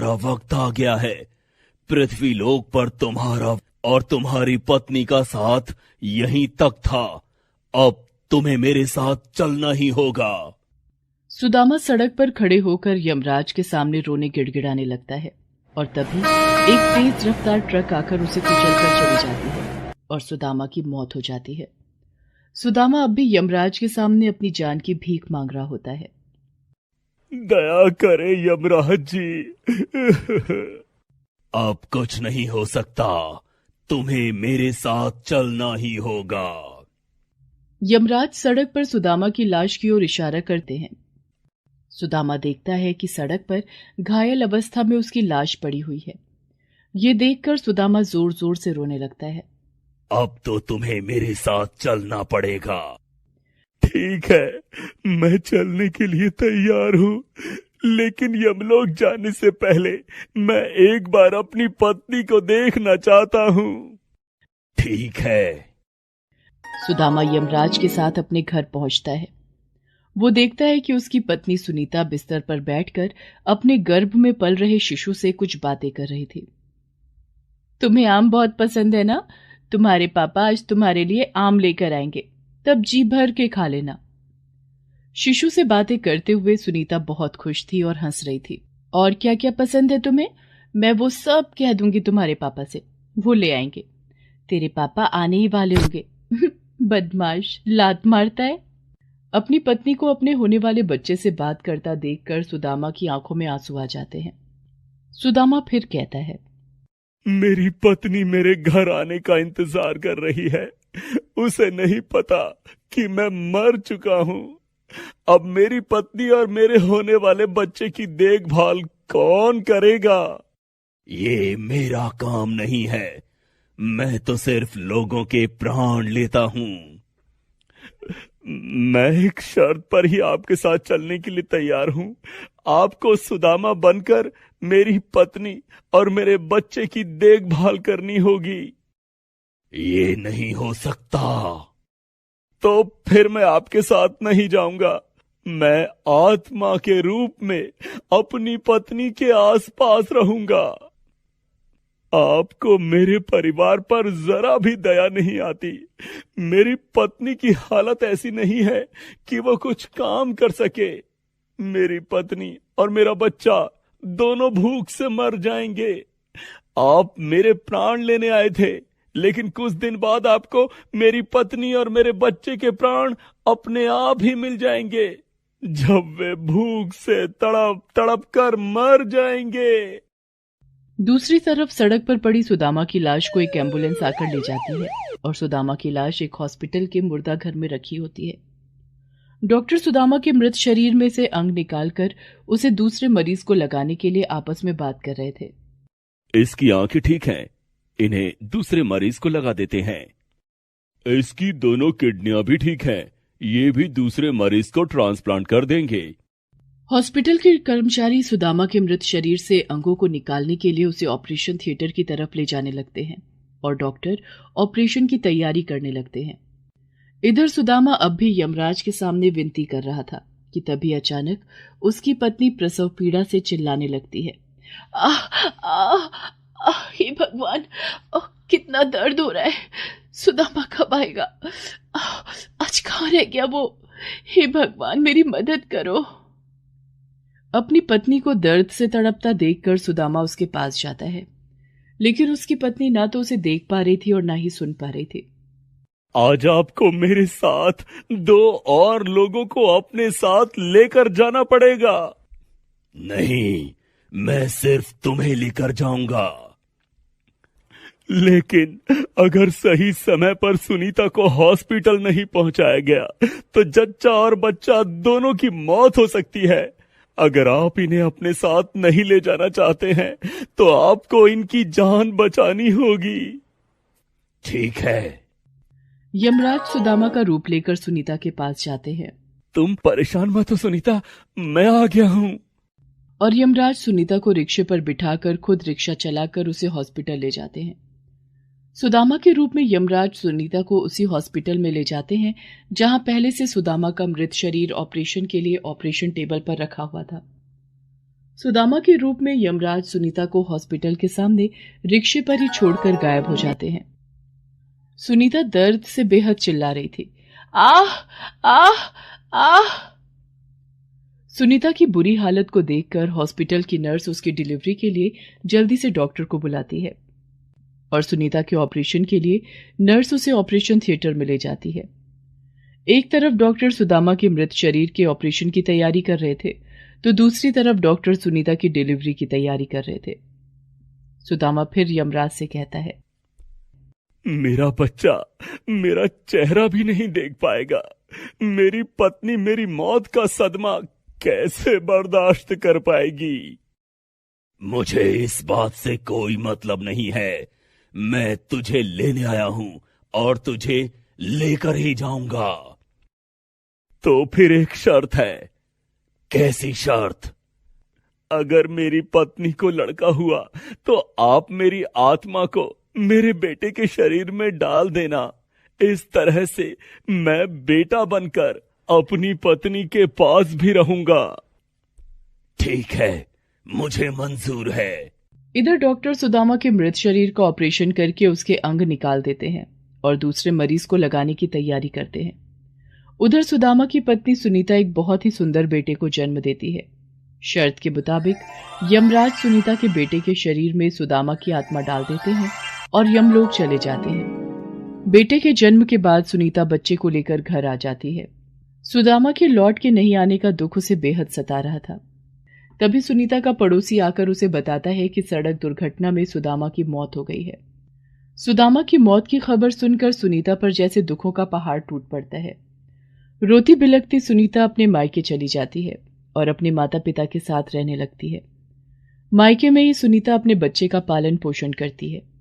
तुम्हारा वक्त आ गया है। पृथ्वी लोक पर तुम्हारा और तुम्हारी पत्नी का साथ यहीं तक था। अब तुम्हें मेरे साथ चलना ही होगा। सुदामा सड़क पर खड़े होकर यमराज के सामने रोने गिड़गिड़ाने लगता है और तभी एक तेज रफ्तार ट्रक आकर उसे कुचलकर चली जाती है और सुदामा की मौत हो जाती है। सुदामा अब भी यमराज के सामने अपनी जान की भीख मांग रहा होता है। दया करे यमराज जी। अब कुछ नहीं हो सकता, तुम्हें मेरे साथ चलना ही होगा। यमराज सड़क पर सुदामा की लाश की ओर इशारा करते हैं। सुदामा देखता है कि सड़क पर घायल अवस्था में उसकी लाश पड़ी हुई है। ये देखकर सुदामा जोर जोर से रोने लगता है। अब तो तुम्हें मेरे साथ चलना पड़ेगा। ठीक है, मैं चलने के लिए तैयार हूँ, लेकिन यमलोक जाने से पहले मैं एक बार अपनी पत्नी को देखना चाहता हूँ। ठीक है। सुदामा यमराज के साथ अपने घर पहुंचता है। वो देखता है कि उसकी पत्नी सुनीता बिस्तर पर बैठकर अपने गर्भ में पल रहे शिशु से कुछ बातें कर रही थी। तुम्हें आम बहुत पसंद है ना? तुम्हारे पापा आज तुम्हारे लिए आम लेकर आएंगे, तब जी भर के खा लेना। शिशु से बातें करते हुए सुनीता बहुत खुश थी और हंस रही थी। और क्या क्या पसंद है तुम्हें? मैं वो सब कह दूंगी तुम्हारे पापा से, वो ले आएंगे। तेरे पापा आने ही वाले होंगे। बदमाश, लात मारता है। अपनी पत्नी को अपने होने वाले बच्चे से बात करता देखकर सुदामा की आंखों में आंसू आ जाते हैं। सुदामा फिर कहता है, मेरी पत्नी मेरे घर आने का इंतजार कर रही है। उसे नहीं पता कि मैं मर चुका हूँ। अब मेरी पत्नी और मेरे होने वाले बच्चे की देखभाल कौन करेगा? ये मेरा काम नहीं है। मैं तो सिर्फ लोगों के प्राण लेता हूँ। मैं एक शर्त पर ही आपके साथ चलने के लिए तैयार हूँ। आपको सुदामा बनकर मेरी पत्नी और मेरे बच्चे की देखभाल करनी होगी। ये नहीं हो सकता। तो फिर मैं आपके साथ नहीं जाऊंगा। मैं आत्मा के रूप में अपनी पत्नी के आसपास रहूंगा। आपको मेरे परिवार पर जरा भी दया नहीं आती। मेरी पत्नी की हालत ऐसी नहीं है कि वो कुछ काम कर सके। मेरी पत्नी और मेरा बच्चा दोनों भूख से मर जाएंगे। आप मेरे प्राण लेने आए थे, लेकिन कुछ दिन बाद आपको मेरी पत्नी और मेरे बच्चे के प्राण अपने आप ही मिल जाएंगे, जब वे भूख से तड़प तड़प कर मर जाएंगे। दूसरी तरफ सड़क पर पड़ी सुदामा की लाश को एक एम्बुलेंस आकर ले जाती है और सुदामा की लाश एक हॉस्पिटल के मुर्दा घर में रखी होती है। डॉक्टर सुदामा के मृत शरीर में से अंग निकालकर उसे दूसरे मरीज को लगाने के लिए आपस में बात कर रहे थे। इसकी आंखें ठीक हैं, इन्हें दूसरे मरीज को लगा देते हैं। इसकी दोनों किडनियां भी ठीक हैं, ये भी दूसरे मरीज को ट्रांसप्लांट कर देंगे। हॉस्पिटल के कर्मचारी सुदामा के मृत शरीर से अंगों को निकालने के लिए उसे ऑपरेशन थिएटर की तरफ ले जाने लगते हैं और डॉक्टर ऑपरेशन की तैयारी करने लगते हैं। इधर सुदामा अब भी यमराज के सामने विनती कर रहा था कि तभी अचानक उसकी पत्नी प्रसव पीड़ा से चिल्लाने लगती है। हे भगवान, कितना दर्द हो रहा है। सुदामा कब आएगा? आज कहाँ रह गया वो? हे भगवान, मेरी मदद करो। अपनी पत्नी को दर्द से तड़पता देखकर सुदामा उसके पास जाता है, लेकिन उसकी पत्नी ना तो उसे देख पा रही थी और ना ही सुन पा रही थी। आज आपको मेरे साथ 2 और लोगों को अपने साथ लेकर जाना पड़ेगा। नहीं, मैं सिर्फ तुम्हें लेकर जाऊंगा। लेकिन अगर सही समय पर सुनीता को हॉस्पिटल नहीं पहुंचाया गया तो जच्चा और बच्चा दोनों की मौत हो सकती है। अगर आप इन्हें अपने साथ नहीं ले जाना चाहते हैं तो आपको इनकी जान बचानी होगी। ठीक है। यमराज सुदामा का रूप लेकर सुनीता के पास जाते हैं। तुम परेशान मत हो सुनीता, मैं आ गया हूँ। और यमराज सुनीता को रिक्शे पर बिठाकर खुद रिक्शा चलाकर उसे हॉस्पिटल ले जाते हैं। सुदामा के रूप में यमराज सुनीता को उसी हॉस्पिटल में ले जाते हैं जहां पहले से सुदामा का मृत शरीर ऑपरेशन के लिए ऑपरेशन टेबल पर रखा हुआ था। सुदामा के रूप में यमराज सुनीता को हॉस्पिटल के सामने रिक्शे पर ही छोड़कर गायब हो जाते हैं। सुनीता दर्द से बेहद चिल्ला रही थी। आह आह आह। सुनीता की बुरी हालत को देखकर हॉस्पिटल की नर्स उसकी डिलीवरी के लिए जल्दी से डॉक्टर को बुलाती है और सुनीता के ऑपरेशन के लिए नर्स उसे ऑपरेशन थिएटर में ले जाती है। एक तरफ डॉक्टर सुदामा के मृत शरीर के ऑपरेशन की तैयारी कर रहे थे, तो दूसरी तरफ डॉक्टर सुनीता की डिलीवरी की तैयारी कर रहे थे। सुदामा फिर यमराज से कहता है, मेरा बच्चा मेरा चेहरा भी नहीं देख पाएगा। मेरी पत्नी मेरी मौत का सदमा कैसे बर्दाश्त कर पाएगी? मुझे इस बात से कोई मतलब नहीं है। मैं तुझे लेने आया हूं और तुझे लेकर ही जाऊंगा। तो फिर एक शर्त है। कैसी शर्त? अगर मेरी पत्नी को लड़का हुआ तो आप मेरी आत्मा को मेरे बेटे के शरीर में डाल देना। इस तरह से मैं बेटा बनकर अपनी पत्नी के पास भी रहूंगा। ठीक है, मुझे मंजूर है। इधर डॉक्टर सुदामा के मृत शरीर का ऑपरेशन करके उसके अंग निकाल देते हैं और दूसरे मरीज को लगाने की तैयारी करते हैं। उधर सुदामा की पत्नी सुनीता एक बहुत ही सुंदर बेटे को जन्म देती है। शर्त के मुताबिक यमराज सुनीता के बेटे के शरीर में सुदामा की आत्मा डाल देते हैं और यमलोक चले जाते हैं। बेटे के जन्म के बाद सुनीता बच्चे को लेकर घर आ जाती है। सुदामा के लौट के नहीं आने का दुख उसे बेहद सता रहा था। तभी सुनीता का पड़ोसी आकर उसे बताता है कि सड़क दुर्घटना में सुदामा की मौत हो गई है। सुदामा की मौत की खबर सुनकर सुनीता पर जैसे दुखों का पहाड़ टूट पड़ता है। रोती बिलखती सुनीता अपने मायके चली जाती है और अपने माता पिता के साथ रहने लगती है। मायके में ही सुनीता अपने बच्चे का पालन पोषण करती है।